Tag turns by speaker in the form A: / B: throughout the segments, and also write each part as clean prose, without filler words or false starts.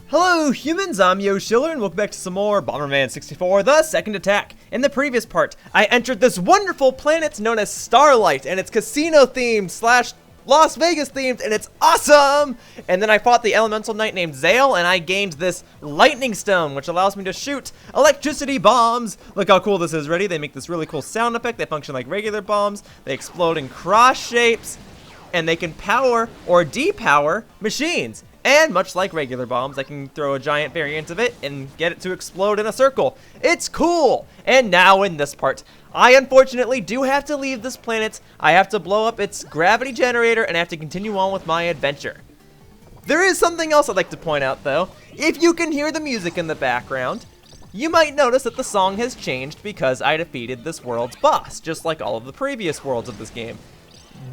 A: Hello humans, I'm Yoshiller and welcome back to some more Bomberman 64, The Second Attack. In the previous part, I entered this wonderful planet known as Starlight, and it's casino themed slash Las Vegas themed, and it's awesome! And then I fought the elemental knight named Zale, and I gained this lightning stone, which allows me to shoot electricity bombs. Look how cool this is. Ready? They make this really cool sound effect. They function like regular bombs. They explode in cross shapes, and they can power or depower machines. And much like regular bombs, I can throw a giant variant of it and get it to explode in a circle. It's cool! And now in this part, I unfortunately do have to leave this planet. I have to blow up its gravity generator and I have to continue on with my adventure. There is something else I'd like to point out though. If you can hear the music in the background, you might notice that the song has changed because I defeated this world's boss, just like all of the previous worlds of this game.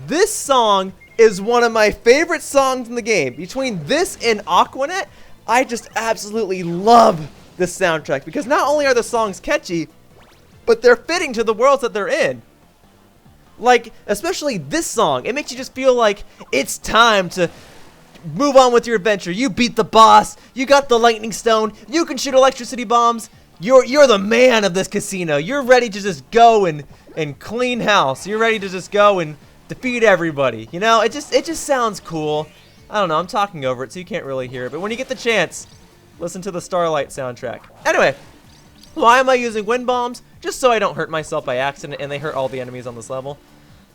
A: This song is one of my favorite songs in the game. Between this and Aquanet, I just absolutely love this soundtrack because not only are the songs catchy, but they're fitting to the worlds that they're in. Like, especially this song, it makes you just feel like it's time to move on with your adventure. You beat the boss, you got the lightning stone, you can shoot electricity bombs, you're the man of this casino. You're ready to just go and clean house. You're ready to just go and defeat everybody. You know, it just sounds cool. I don't know, I'm talking over it so you can't really hear it, but when you get the chance, listen to the Starlight soundtrack. Anyway, why am I using wind bombs? Just so I don't hurt myself by accident, and they hurt all the enemies on this level.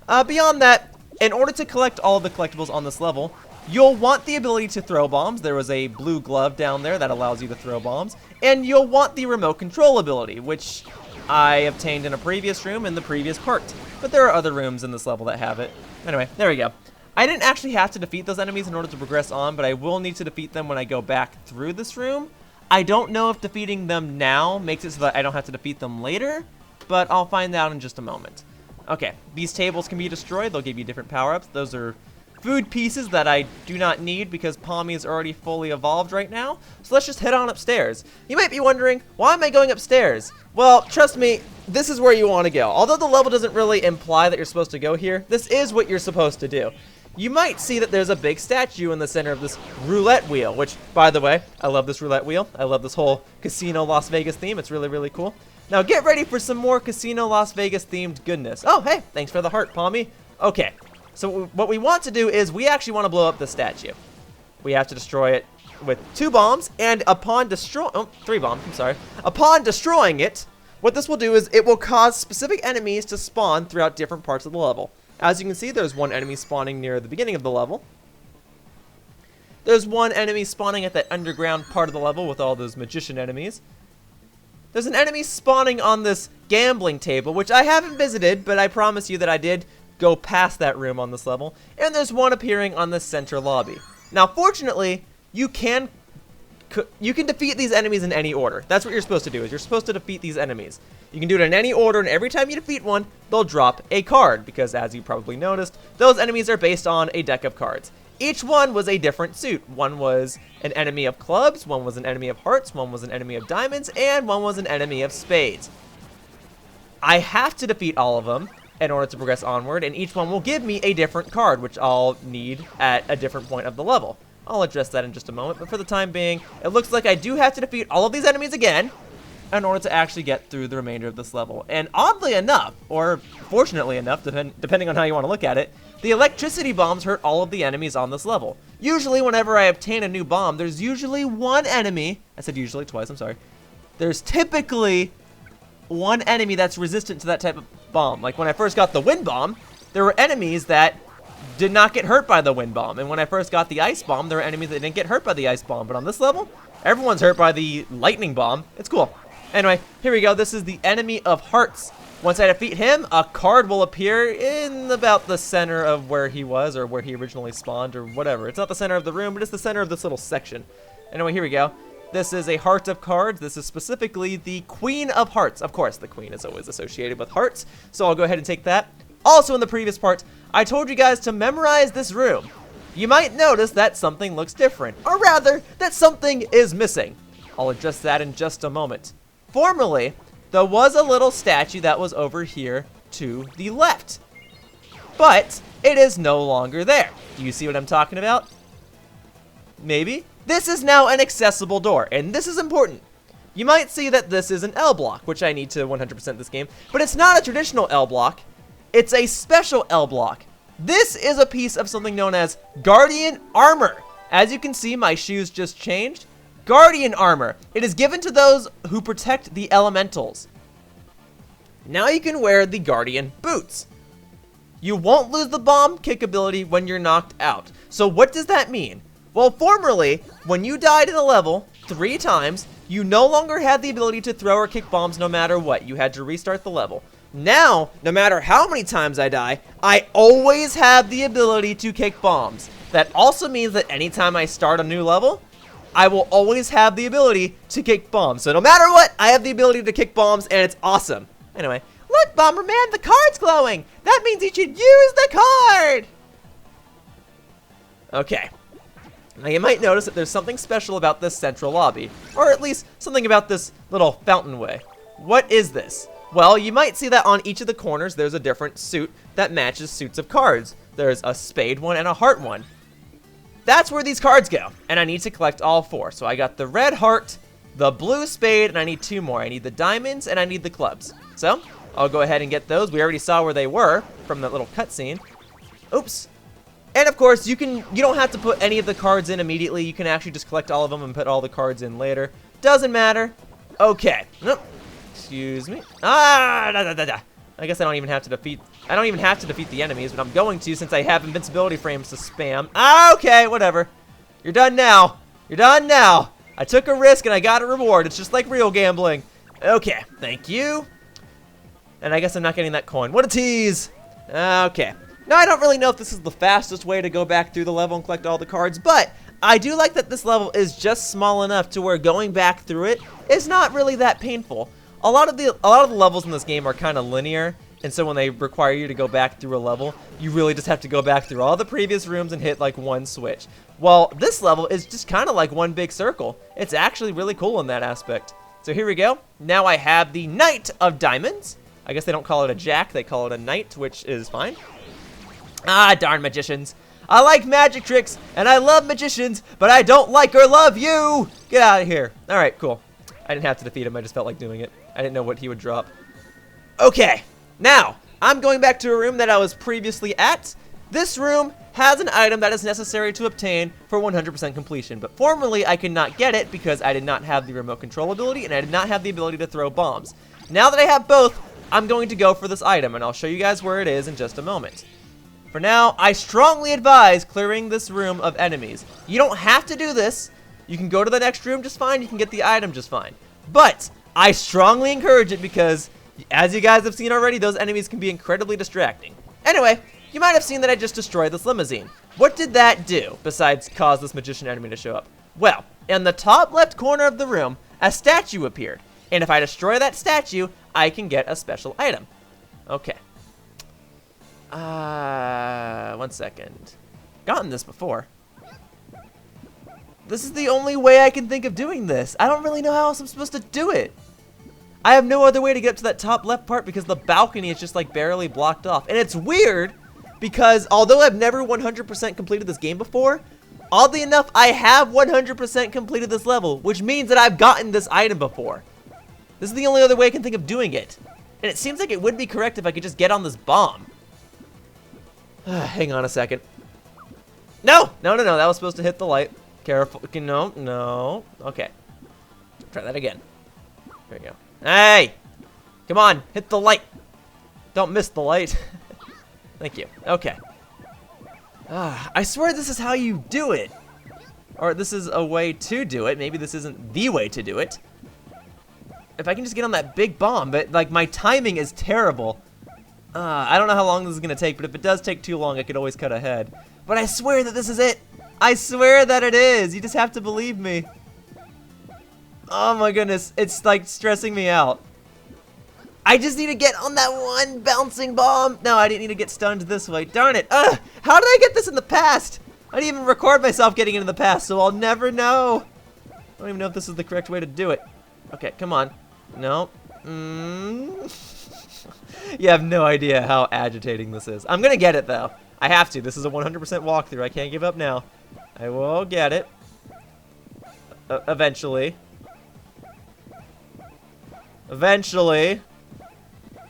A: Beyond that, in order to collect all of the collectibles on this level, you'll want the ability to throw bombs. There was a blue glove down there that allows you to throw bombs, and you'll want the remote control ability, which I obtained in a previous room in the previous part. But there are other rooms in this level that have it. Anyway, there we go. I didn't actually have to defeat those enemies in order to progress on, but I will need to defeat them when I go back through this room. I don't know if defeating them now makes it so that I don't have to defeat them later, but I'll find out in just a moment. Okay, these tables can be destroyed. They'll give you different power-ups. Those are food pieces that I do not need because Pommy is already fully evolved right now. So let's just head on upstairs. You might be wondering, why am I going upstairs? Well, trust me, this is where you want to go. Although the level doesn't really imply that you're supposed to go here, this is what you're supposed to do. You might see that there's a big statue in the center of this roulette wheel, which, by the way, I love this roulette wheel. I love this whole Casino Las Vegas theme. It's really, really cool. Now get ready for some more Casino Las Vegas themed goodness. Oh, hey, thanks for the heart, Pommy. Okay. So what we want to do is we actually want to blow up the statue. We have to destroy it with 2 bombs, and upon 3 bombs, I'm sorry. Upon destroying it, what this will do is it will cause specific enemies to spawn throughout different parts of the level. As you can see, there's one enemy spawning near the beginning of the level. There's one enemy spawning at that underground part of the level with all those magician enemies. There's an enemy spawning on this gambling table, which I haven't visited, but I promise you that I did go past that room on this level, and there's one appearing on the center lobby. Now, fortunately, you can defeat these enemies in any order. That's what you're supposed to do, is you're supposed to defeat these enemies. You can do it in any order, and every time you defeat one, they'll drop a card, because as you probably noticed, those enemies are based on a deck of cards. Each one was a different suit. One was an enemy of clubs, one was an enemy of hearts, one was an enemy of diamonds, and one was an enemy of spades. I have to defeat all of them in order to progress onward, and each one will give me a different card, which I'll need at a different point of the level. I'll address that in just a moment, but for the time being, it looks like I do have to defeat all of these enemies again in order to actually get through the remainder of this level. And oddly enough, or fortunately enough, depending on how you want to look at it, the electricity bombs hurt all of the enemies on this level. Usually, whenever I obtain a new bomb, there's usually one enemy, I said usually twice, I'm sorry, there's typically one enemy that's resistant to that type of bomb. Like when I first got the wind bomb, there were enemies that did not get hurt by the wind bomb, and when I first got the ice bomb, there were enemies that didn't get hurt by the ice bomb. But on this level, everyone's hurt by the lightning bomb. It's cool. Anyway, here we go. This is the enemy of hearts. Once I defeat him, a card will appear in about the center of where he was, or where he originally spawned, or whatever. It's not the center of the room, but it's the center of this little section. Anyway, here we go. This is a heart of cards. This is specifically the Queen of Hearts. Of course, the Queen is always associated with hearts, so I'll go ahead and take that. Also, in the previous part, I told you guys to memorize this room. You might notice that something looks different, or rather, that something is missing. I'll address that in just a moment. Formerly, there was a little statue that was over here to the left, but it is no longer there. Do you see what I'm talking about? Maybe? This is now an accessible door, and this is important. You might see that this is an L block, which I need to 100% this game, but it's not a traditional L block. It's a special L block. This is a piece of something known as Guardian Armor. As you can see, my shoes just changed. Guardian Armor. It is given to those who protect the elementals. Now you can wear the Guardian Boots. You won't lose the bomb kick ability when you're knocked out. So what does that mean? Well, formerly, when you died in a level 3 times, you no longer had the ability to throw or kick bombs no matter what. You had to restart the level. Now, no matter how many times I die, I always have the ability to kick bombs. That also means that anytime I start a new level, I will always have the ability to kick bombs. So no matter what, I have the ability to kick bombs, and it's awesome. Anyway, look, Bomberman, the card's glowing. That means you should use the card. Okay. Now you might notice that there's something special about this central lobby, or at least something about this little fountain way. What is this? Well, you might see that on each of the corners there's a different suit that matches suits of cards. There's a spade one and a heart one. That's where these cards go, and I need to collect all 4. So I got the red heart, the blue spade, and I need 2 more. I need the diamonds and I need the clubs. So I'll go ahead and get those. We already saw where they were from that little cutscene. Oops. And of course, you don't have to put any of the cards in immediately. You can actually just collect all of them and put all the cards in later. Doesn't matter. Okay. Nope. Excuse me. I guess I don't even have to defeat the enemies, but I'm going to since I have invincibility frames to spam. Okay, whatever. You're done now. You're done now. I took a risk and I got a reward. It's just like real gambling. Okay, thank you. And I guess I'm not getting that coin. What a tease. Okay. Now, I don't really know if this is the fastest way to go back through the level and collect all the cards, but I do like that this level is just small enough to where going back through it is not really that painful. A lot of the levels in this game are kind of linear, and so when they require you to go back through a level, you really just have to go back through all the previous rooms and hit like one switch. Well, this level is just kind of like one big circle. It's actually really cool in that aspect. So here we go. Now I have the Knight of Diamonds. I guess they don't call it a jack, they call it a knight, which is fine. Ah, darn magicians. I like magic tricks, and I love magicians, but I don't like or love you! Get out of here. Alright, cool. I didn't have to defeat him, I just felt like doing it. I didn't know what he would drop. Okay, now, I'm going back to a room that I was previously at. This room has an item that is necessary to obtain for 100% completion, but formerly I could not get it because I did not have the remote control ability, and I did not have the ability to throw bombs. Now that I have both, I'm going to go for this item, and I'll show you guys where it is in just a moment. For now, I strongly advise clearing this room of enemies. You don't have to do this. You can go to the next room just fine. You can get the item just fine. But I strongly encourage it because, as you guys have seen already, those enemies can be incredibly distracting. Anyway, you might have seen that I just destroyed this limousine. What did that do besides cause this magician enemy to show up? Well, in the top left corner of the room, a statue appeared. And if I destroy that statue, I can get a special item. Okay. 1 second. Gotten this before. This is the only way I can think of doing this. I don't really know how else I'm supposed to do it. I have no other way to get up to that top left part because the balcony is just like barely blocked off. And it's weird because although I've never 100% completed this game before, oddly enough, I have 100% completed this level, which means that I've gotten this item before. This is the only other way I can think of doing it. And it seems like it would be correct if I could just get on this bomb. Hang on a second. No! No, no, no. That was supposed to hit the light. Careful. No, no. Okay. Try that again. There you go. Hey! Come on. Hit the light. Don't miss the light. Thank you. Okay. I swear this is how you do it. Or this is a way to do it. Maybe this isn't the way to do it. If I can just get on that big bomb, but like my timing is terrible. I don't know how long this is going to take, but if it does take too long, I could always cut ahead. But I swear that this is it. I swear that it is. You just have to believe me. Oh my goodness. It's like stressing me out. I just need to get on that one bouncing bomb. No, I didn't need to get stunned this way. Darn it. How did I get this in the past? I didn't even record myself getting it in the past, so I'll never know. I don't even know if this is the correct way to do it. Okay, come on. No. You have no idea how agitating this is. I'm gonna get it though. I have to. This is a 100% walkthrough. I can't give up now. I will get it. Eventually. Eventually.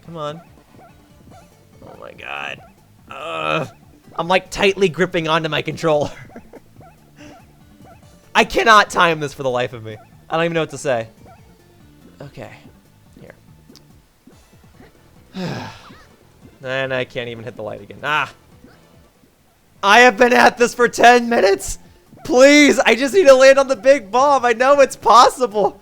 A: Come on. Oh my god. I'm like tightly gripping onto my controller. I cannot time this for the life of me. I don't even know what to say. Okay. Here. And I can't even hit the light again. Ah! I have been at this for 10 minutes! Please! I just need to land on the big bomb! I know it's possible!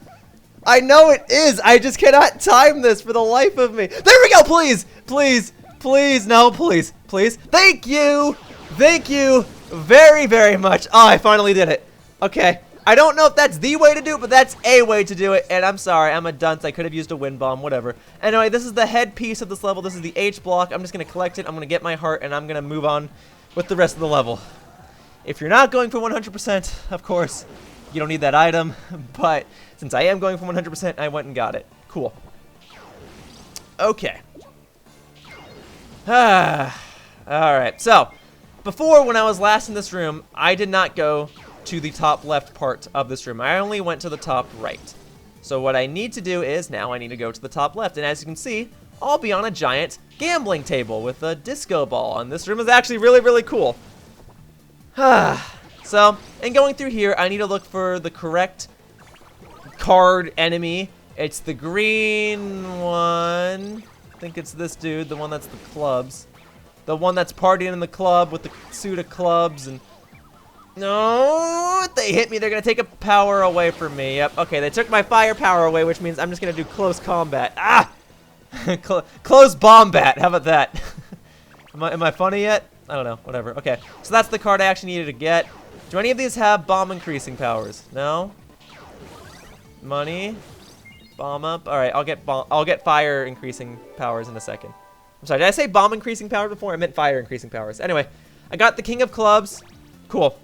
A: I know it is! I just cannot time this for the life of me! There we go! Please! Please! Please! No, please! Please! Thank you! Thank you very, very much! Oh, I finally did it! Okay. I don't know if that's the way to do it, but that's a way to do it. And I'm sorry, I'm a dunce. I could have used a wind bomb, whatever. Anyway, this is the headpiece of this level. This is the H block. I'm just going to collect it. I'm going to get my heart, and I'm going to move on with the rest of the level. If you're not going for 100%, of course, you don't need that item. But since I am going for 100%, I went and got it. Cool. Okay. Alright, so before, when I was last in this room, I did not go to the top left part of this room. I only went to the top right. So what I need to do is now I need to go to the top left. And as you can see, I'll be on a giant gambling table with a disco ball. And this room is actually really, really cool. So, in going through here, I need to look for the correct card enemy. It's the green one. I think it's this dude, the one that's the clubs. The one that's partying in the club with the suit of clubs and... No, if they hit me, they're going to take a power away from me. Yep, okay, they took my firepower away, which means I'm just going to do close combat. Ah! Close bombat, how about that? Am I funny yet? I don't know, whatever. Okay, so that's the card I actually needed to get. Do any of these have bomb increasing powers? No? Money? Bomb up? Alright, I'll get fire increasing powers in a second. I'm sorry, did I say bomb increasing powers before? I meant fire increasing powers. Anyway, I got the king of clubs. Cool.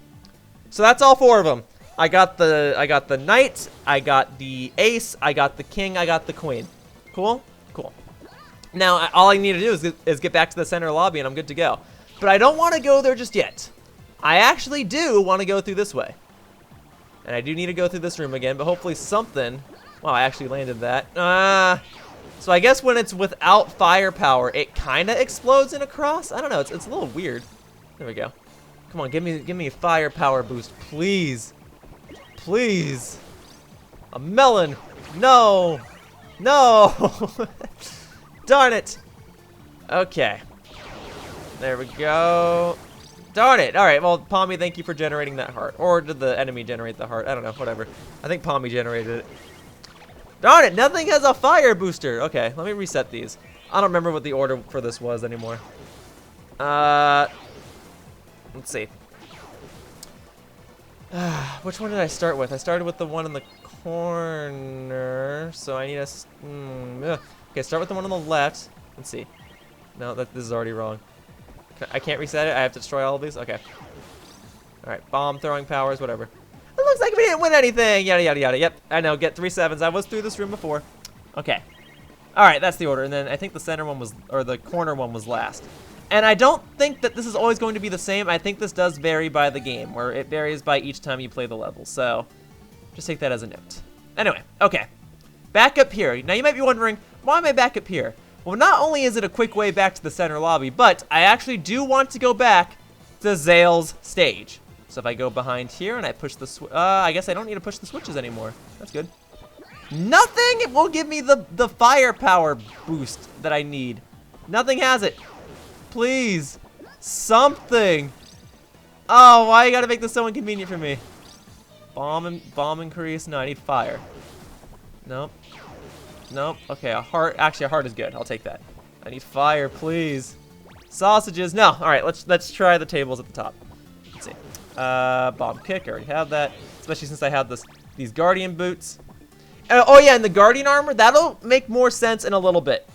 A: So that's all 4 of them. I got the knight, I got the ace, I got the king, I got the queen. Cool? Cool. Now, all I need to do is get back to the center lobby and I'm good to go. But I don't want to go there just yet. I actually do want to go through this way. And I do need to go through this room again, but hopefully something... Wow, I actually landed that. So I guess when it's without firepower, it kind of explodes in a cross? I don't know, it's a little weird. There we go. Come on, give me a firepower boost, please. Please. A melon. No. No. Darn it. Okay. There we go. Darn it. All right, well, Pommy, thank you for generating that heart. Or did the enemy generate the heart? I don't know, whatever. I think Pommy generated it. Darn it, nothing has a fire booster. Okay, let me reset these. I don't remember what the order for this was anymore. Let's see. Which one did I start with? I started with the one in the corner, so I need a... Okay, start with the one on the left. Let's see. No, this is already wrong. I can't reset it? I have to destroy all of these? Okay. Alright, bomb throwing powers, whatever. It looks like we didn't win anything! Yada, yada, yada. Yep, I know. Get 3 7s. I was through this room before. Okay. Alright, that's the order. And then I think the center one was... Or the corner one was last. And I don't think that this is always going to be the same. I think this does vary by the game, where it varies by each time you play the level. So, just take that as a note. Anyway, okay. Back up here. Now, you might be wondering, why am I back up here? Well, not only is it a quick way back to the center lobby, but I actually do want to go back to Zale's stage. So if I go behind here and I push the I guess I don't need to push the switches anymore. That's good. Nothing! It won't give me the firepower boost that I need. Nothing has it. Please. Something. Oh, why you gotta make this so inconvenient for me? Bomb increase. No, I need fire. Nope. Nope. Okay, a heart. Actually, a heart is good. I'll take that. I need fire, please. Sausages. No. All right, let's try the tables at the top. Let's see. Bomb kick. I already have that. Especially since I have these guardian boots. Oh yeah, and the guardian armor. That'll make more sense in a little bit.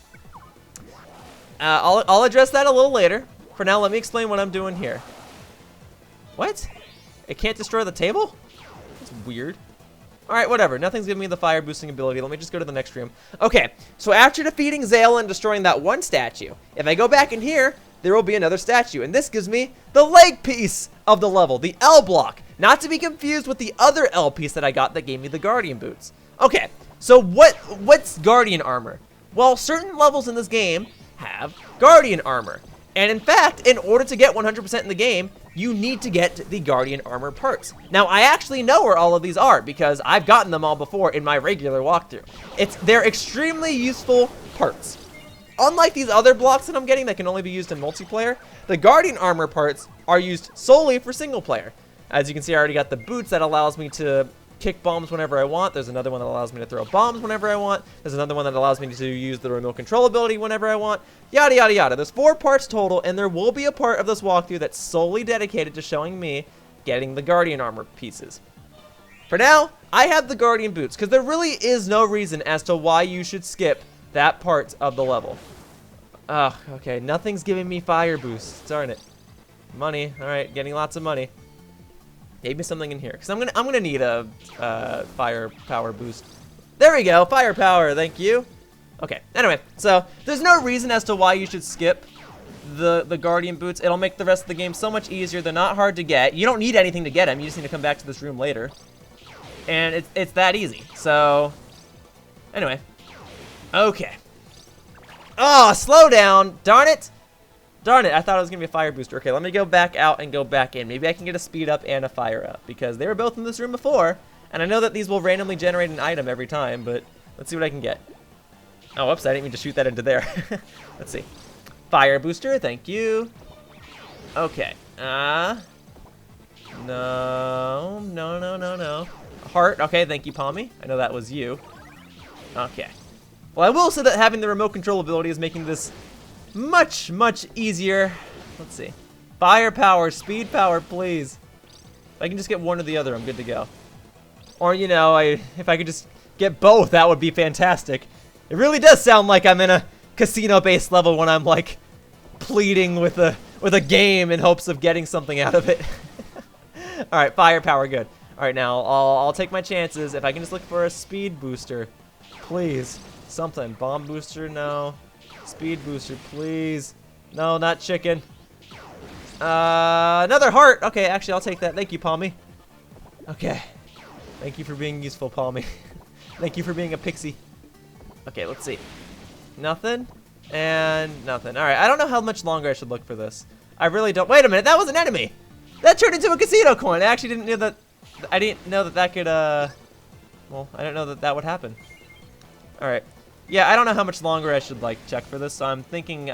A: I'll address that a little later. For now, let me explain what I'm doing here. What? It can't destroy the table? That's weird. Alright, whatever. Nothing's giving me the fire boosting ability. Let me just go to the next room. Okay, so after defeating Zale and destroying that one statue, if I go back in here, there will be another statue. And this gives me the leg piece of the level, the L block. Not to be confused with the other L piece that I got that gave me the Guardian boots. Okay, so what's Guardian armor? Well, certain levels in this game have Guardian armor. And in fact, in order to get 100% in the game, you need to get the Guardian armor parts. Now, I actually know where all of these are because I've gotten them all before in my regular walkthrough. They're extremely useful parts. Unlike these other blocks that I'm getting that can only be used in multiplayer, the Guardian armor parts are used solely for single player. As you can see, I already got the boots that allows me to kick bombs whenever I want. There's another one that allows me to throw bombs whenever I want. There's another one that allows me to use the remote control ability whenever I want. Yada, yada, yada. There's 4 parts total, and there will be a part of this walkthrough that's solely dedicated to showing me getting the Guardian armor pieces. For now, I have the Guardian boots, because there really is no reason as to why you should skip that part of the level. Okay, nothing's giving me fire boosts, darn it. Money, alright, getting lots of money. Maybe something in here, because I'm gonna need a fire power boost. There we go, fire power, thank you. Okay, anyway, so there's no reason as to why you should skip the Guardian boots. It'll make the rest of the game so much easier. They're not hard to get. You don't need anything to get them. You just need to come back to this room later. And it's that easy. So, anyway. Okay. Oh, slow down. Darn it. Darn it, I thought it was going to be a fire booster. Okay, let me go back out and go back in. Maybe I can get a speed up and a fire up, because they were both in this room before. And I know that these will randomly generate an item every time, but let's see what I can get. Oh, whoops, I didn't mean to shoot that into there. Let's see. Fire booster, thank you. Okay. No. Heart, okay, thank you, Palmy. I know that was you. Okay. Well, I will say that having the remote control ability is making this much, much easier. Let's see. Fire power, speed power, please. If I can just get one or the other, I'm good to go. Or, you know, if I could just get both, that would be fantastic. It really does sound like I'm in a casino-based level when I'm, like, pleading with a game in hopes of getting something out of it. Alright, fire power, good. Alright, now, I'll take my chances. If I can just look for a speed booster. Please. Something. Bomb booster, no. Speed booster, please. No, not chicken. Another heart. Okay, actually, I'll take that. Thank you, Palmy. Okay. Thank you for being useful, Palmy. Thank you for being a pixie. Okay, let's see. Nothing. And nothing. Alright, I don't know how much longer I should look for this. I really don't. Wait a minute, that was an enemy! That turned into a casino coin! I actually didn't know that. I didn't know that that could, well, I didn't know that that would happen. Alright. Yeah, I don't know how much longer I should, like, check for this, so I'm thinking,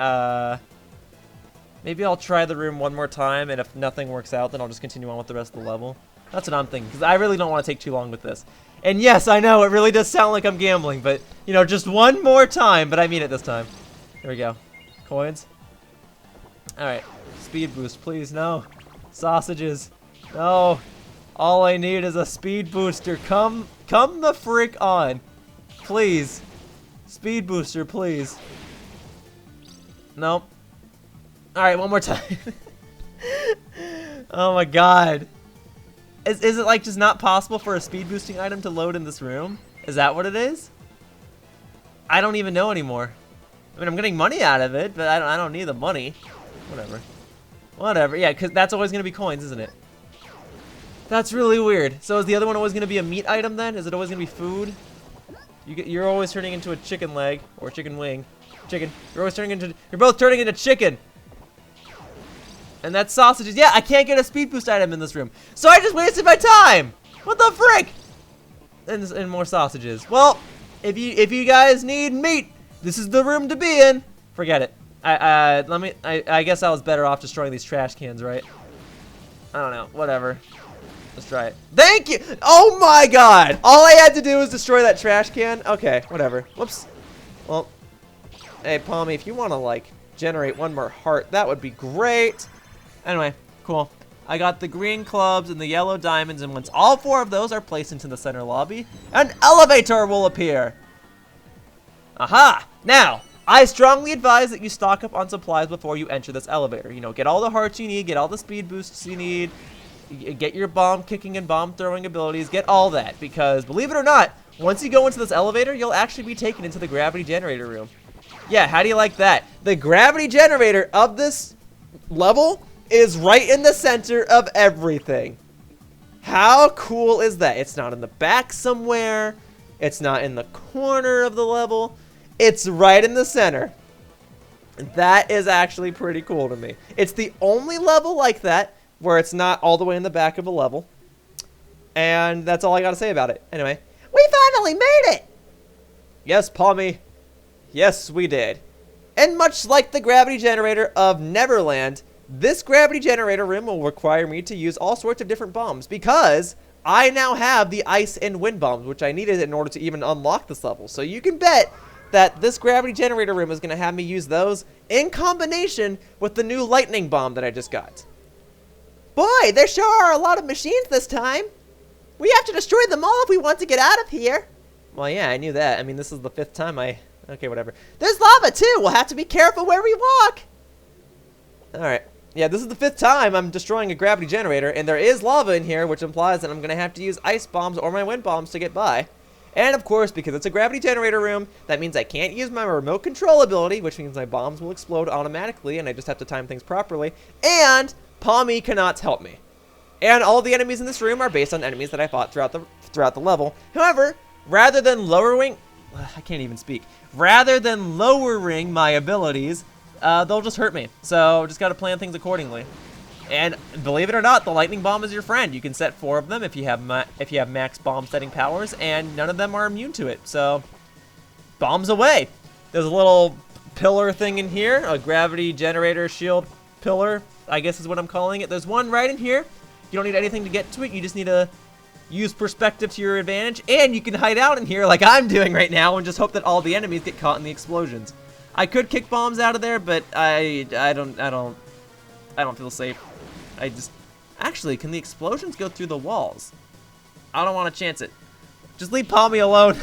A: maybe I'll try the room one more time, and if nothing works out, then I'll just continue on with the rest of the level. That's what I'm thinking, because I really don't want to take too long with this. And yes, I know, it really does sound like I'm gambling, but, you know, just one more time, but I mean it this time. Here we go. Coins. Alright. Speed boost, please, no. Sausages. No. All I need is a speed booster. Come the frick on. Please. Speed booster, please. Nope. Alright, one more time. Oh my god. Is it like just not possible for a speed boosting item to load in this room? Is that what it is? I don't even know anymore. I mean, I'm getting money out of it, but I don't need the money. Whatever. Whatever. Yeah, because that's always going to be coins, isn't it? That's really weird. So is the other one always going to be a meat item then? Is it always going to be food? You're always turning into a chicken leg or chicken wing. Chicken. You're both turning into chicken. And that's sausages. Yeah, I can't get a speed boost item in this room. So I just wasted my time. What the frick? And more sausages. Well, if you guys need meat, this is the room to be in. Forget it. I guess I was better off destroying these trash cans, right? I don't know. Whatever. Let's try it. Thank you! Oh my god! All I had to do was destroy that trash can? Okay, whatever. Whoops. Well, hey, Palmy, if you want to, like, generate one more heart, that would be great. Anyway, cool. I got the green clubs and the yellow diamonds, and once all 4 of those are placed into the center lobby, an elevator will appear. Aha! Now, I strongly advise that you stock up on supplies before you enter this elevator. You know, get all the hearts you need, get all the speed boosts you need, get your bomb kicking and bomb throwing abilities, get all that, because believe it or not, once you go into this elevator, you'll actually be taken into the gravity generator room. Yeah, how do you like that? The gravity generator of this level is right in the center of everything. How cool is that? It's not in the back somewhere. It's not in the corner of the level. It's right in the center. That is actually pretty cool to me. It's the only level like that where it's not all the way in the back of a level. And that's all I got to say about it. Anyway, we finally made it! Yes, Palmy. Yes, we did. And much like the gravity generator of Neverland, this gravity generator room will require me to use all sorts of different bombs because I now have the ice and wind bombs, which I needed in order to even unlock this level. So you can bet that this gravity generator room is going to have me use those in combination with the new lightning bomb that I just got. Boy, there sure are a lot of machines this time. We have to destroy them all if we want to get out of here. Well, yeah, I knew that. I mean, this is the 5th time Okay, whatever. There's lava, too. We'll have to be careful where we walk. All right. Yeah, this is the 5th time I'm destroying a gravity generator, and there is lava in here, which implies that I'm going to have to use ice bombs or my wind bombs to get by. And, of course, because it's a gravity generator room, that means I can't use my remote control ability, which means my bombs will explode automatically, and I just have to time things properly. And Palmy cannot help me. And all the enemies in this room are based on enemies that I fought throughout the level. However, rather than lowering... I can't even speak. Rather than lowering my abilities, they'll just hurt me. So just got to plan things accordingly. And believe it or not, the lightning bomb is your friend. You can set 4 of them if you have max bomb setting powers, and none of them are immune to it. So bombs away. There's a little pillar thing in here, a gravity generator shield pillar, I guess is what I'm calling it. There's one right in here. You don't need anything to get to it. You just need to use perspective to your advantage, and you can hide out in here like I'm doing right now and just hope that all the enemies get caught in the explosions. I could kick bombs out of there, but I don't feel safe. Actually, can the explosions go through the walls? I don't want to chance it. Just leave Palmy alone.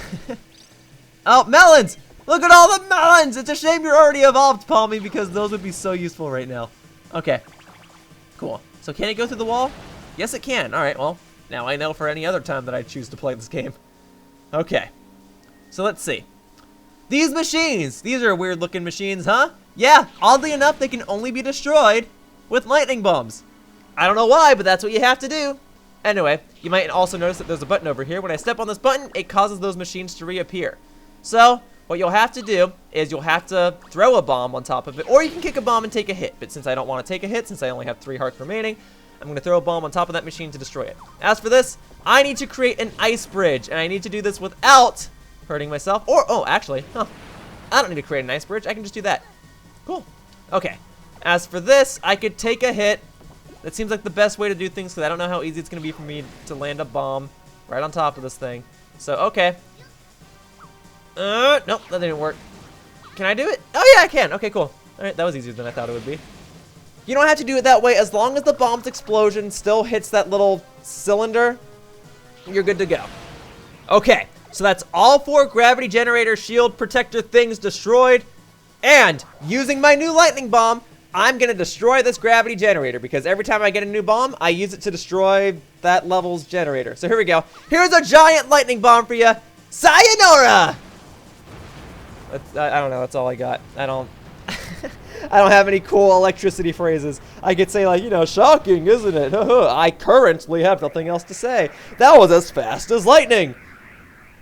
A: Oh, melons! Look at all the melons! It's a shame you're already evolved, Palmy, because those would be so useful right now. Okay, cool. So can it go through the wall? Yes, it can. All right, well, now I know for any other time that I choose to play this game. Okay, so let's see. These machines! These are weird looking machines, huh? Yeah, oddly enough, they can only be destroyed with lightning bombs. I don't know why, but that's what you have to do. Anyway, you might also notice that there's a button over here. When I step on this button, it causes those machines to reappear. So, what you'll have to do is you'll have to throw a bomb on top of it, or you can kick a bomb and take a hit. But since I don't want to take a hit, since I only have 3 hearts remaining, I'm going to throw a bomb on top of that machine to destroy it. As for this, I need to create an ice bridge, and I need to do this without hurting myself. Or, oh, actually, I don't need to create an ice bridge. I can just do that. Cool. Okay. As for this, I could take a hit. That seems like the best way to do things because I don't know how easy it's going to be for me to land a bomb right on top of this thing. So, okay. Nope, that didn't work. Can I do it? Oh, yeah, I can. Okay, cool. All right, that was easier than I thought it would be. You don't have to do it that way. As long as the bomb's explosion still hits that little cylinder, you're good to go. Okay, so that's all 4 gravity generator shield protector things destroyed. And using my new lightning bomb, I'm going to destroy this gravity generator because every time I get a new bomb, I use it to destroy that level's generator. So here we go. Here's a giant lightning bomb for you. Sayonara! I don't know. That's all I got. I don't have any cool electricity phrases. I could say like, you know, shocking, isn't it? I currently have nothing else to say. That was as fast as lightning.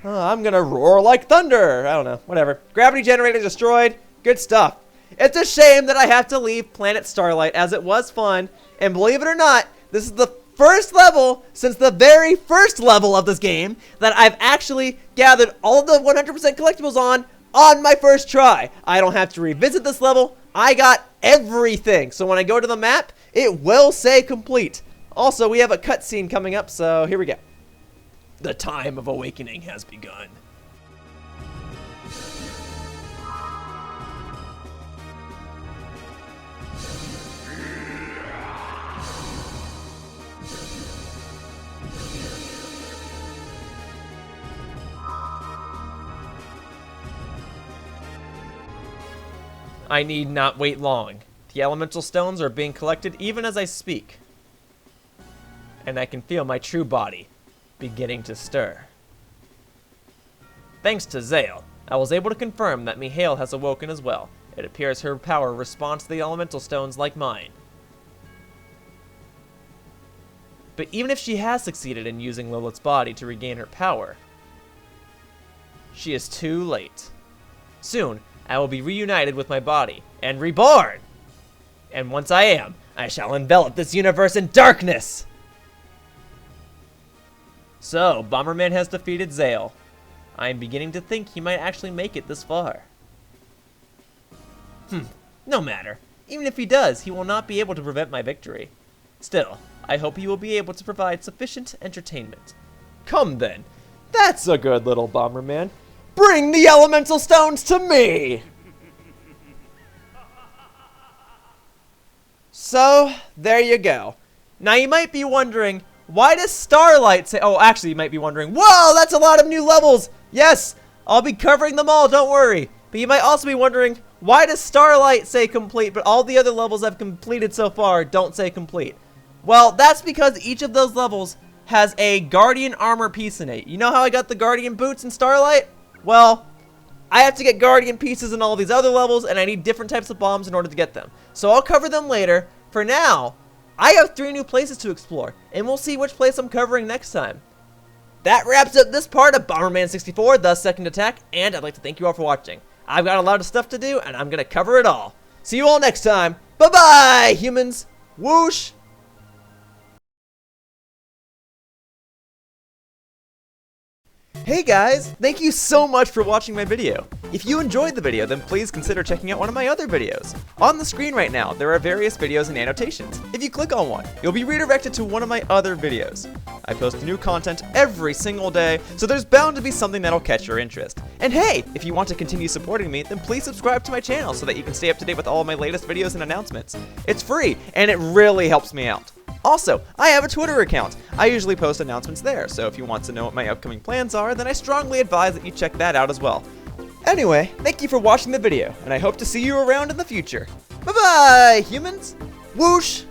A: I'm going to roar like thunder. I don't know. Whatever. Gravity generator destroyed. Good stuff. It's a shame that I have to leave Planet Starlight as it was fun. And believe it or not, this is the first level since the very first level of this game that I've actually gathered all of the 100% collectibles on my first try. I don't have to revisit this level. I got everything. So when I go to the map, it will say complete. Also, we have a cutscene coming up, so here we go. The time of awakening has begun. I need not wait long. The elemental stones are being collected even as I speak. And I can feel my true body beginning to stir. Thanks to Zale, I was able to confirm that Mihail has awoken as well. It appears her power responds to the elemental stones like mine. But even if she has succeeded in using Lilith's body to regain her power, she is too late. Soon, I will be reunited with my body and reborn. And once I am, I shall envelop this universe in darkness. So, Bomberman has defeated Zale. I am beginning to think he might actually make it this far. No matter. Even if he does, he will not be able to prevent my victory. Still, I hope he will be able to provide sufficient entertainment. Come then. That's a good little Bomberman. Bring the elemental stones to me! So, there you go. Now you might be wondering, why does Starlight say... Oh, actually, you might be wondering, whoa, that's a lot of new levels! Yes, I'll be covering them all, don't worry. But you might also be wondering, why does Starlight say complete, but all the other levels I've completed so far don't say complete? Well, that's because each of those levels has a Guardian armor piece in it. You know how I got the Guardian boots in Starlight? Well, I have to get Guardian pieces in all these other levels, and I need different types of bombs in order to get them. So I'll cover them later. For now, I have 3 new places to explore, and we'll see which place I'm covering next time. That wraps up this part of Bomberman 64, The Second Attack, and I'd like to thank you all for watching. I've got a lot of stuff to do, and I'm going to cover it all. See you all next time. Bye-bye, humans. Whoosh. Hey guys, thank you so much for watching my video. If you enjoyed the video, then please consider checking out one of my other videos. On the screen right now, there are various videos and annotations. If you click on one, you'll be redirected to one of my other videos. I post new content every single day, so there's bound to be something that'll catch your interest. And hey, if you want to continue supporting me, then please subscribe to my channel so that you can stay up to date with all of my latest videos and announcements. It's free, and it really helps me out. Also, I have a Twitter account. I usually post announcements there, so if you want to know what my upcoming plans are, then I strongly advise that you check that out as well. Anyway, thank you for watching the video, and I hope to see you around in the future. Bye-bye, humans! Whoosh!